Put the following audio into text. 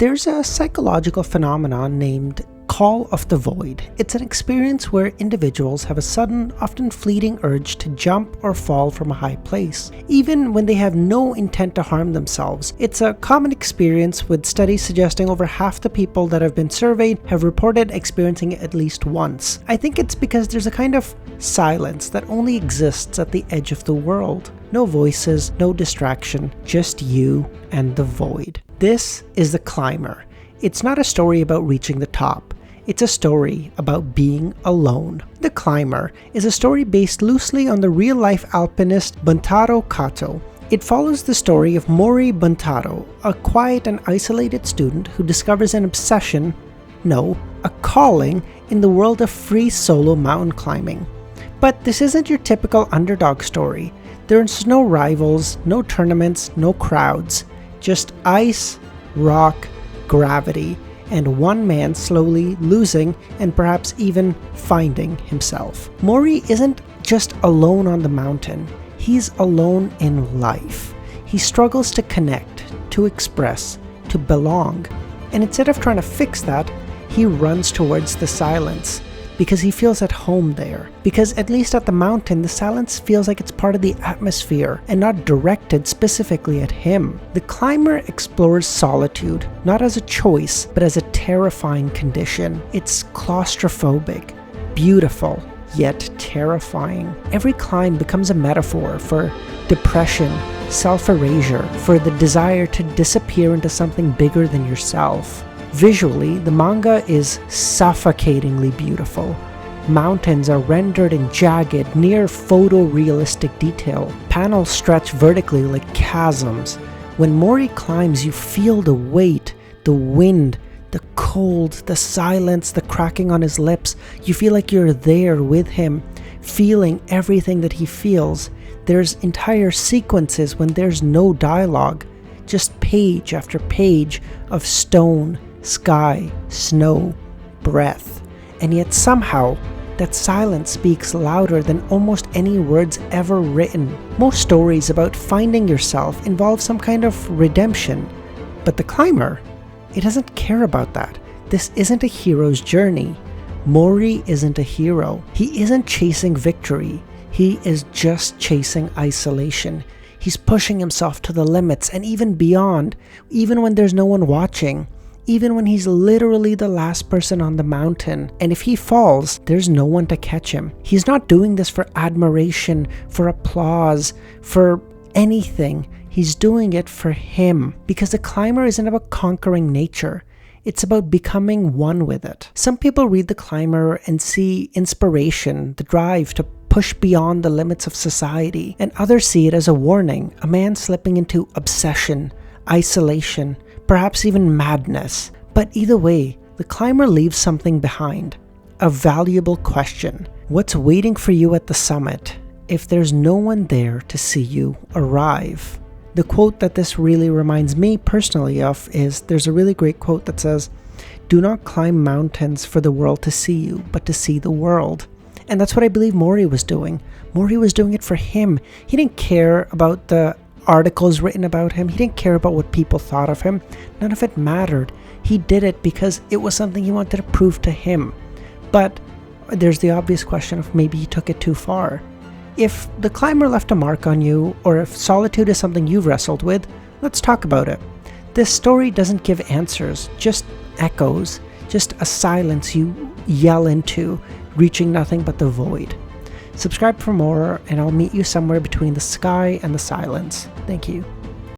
There's a psychological phenomenon named call of the void. It's an experience where individuals have a sudden, often fleeting urge to jump or fall from a high place, even when they have no intent to harm themselves. It's a common experience, with studies suggesting over half the people that have been surveyed have reported experiencing it at least once. I think it's because there's a kind of silence that only exists at the edge of the world. No voices, no distraction, just you and the void. This is The Climber. It's not a story about reaching the top. It's a story about being alone. The Climber is a story based loosely on the real-life alpinist Buntarou Kato. It follows the story of Mori Buntarou, a quiet and isolated student who discovers an obsession, no, a calling, in the world of free solo mountain climbing. But this isn't your typical underdog story. There's no rivals, no tournaments, no crowds. Just ice, rock, gravity, and one man slowly losing and perhaps even finding himself. Mori isn't just alone on the mountain, he's alone in life. He struggles to connect, to express, to belong, and instead of trying to fix that, he runs towards the silence, because he feels at home there. Because at least at the mountain, the silence feels like it's part of the atmosphere and not directed specifically at him. The Climber explores solitude, not as a choice, but as a terrifying condition. It's claustrophobic, beautiful, yet terrifying. Every climb becomes a metaphor for depression, self-erasure, for the desire to disappear into something bigger than yourself. Visually, the manga is suffocatingly beautiful. Mountains are rendered in jagged, near photorealistic detail. Panels stretch vertically like chasms. When Mori climbs, you feel the weight, the wind, the cold, the silence, the cracking on his lips. You feel like you're there with him, feeling everything that he feels. There's entire sequences when there's no dialogue, just page after page of stone, sky, snow, breath, and yet somehow that silence speaks louder than almost any words ever written. Most stories about finding yourself involve some kind of redemption, but The Climber, it doesn't care about that. This isn't a hero's journey. Mori isn't a hero. He isn't chasing victory. He is just chasing isolation. He's pushing himself to the limits and even beyond, even when there's no one watching. Even when he's literally the last person on the mountain, and if he falls, there's no one to catch him. He's not doing this for admiration, for applause, for anything. He's doing it for him, because The Climber isn't about conquering nature. It's about becoming one with it. Some people read The Climber and see inspiration, the drive to push beyond the limits of society, and others see it as a warning, a man slipping into obsession, isolation, perhaps even madness. But either way, The Climber leaves something behind. A valuable question. What's waiting for you at the summit if there's no one there to see you arrive? The quote that this really reminds me personally of is, there's a really great quote that says, "Do not climb mountains for the world to see you, but to see the world." And that's what I believe Mori was doing. Mori was doing it for him. He didn't care about the articles written about him. He didn't care about what people thought of him. None of it mattered. He did it because it was something he wanted to prove to him. But there's the obvious question of maybe he took it too far. If The Climber left a mark on you, or if solitude is something you've wrestled with, let's talk about it. This story doesn't give answers, just echoes, just a silence you yell into, reaching nothing but the void. Subscribe for more, and I'll meet you somewhere between the sky and the silence. Thank you.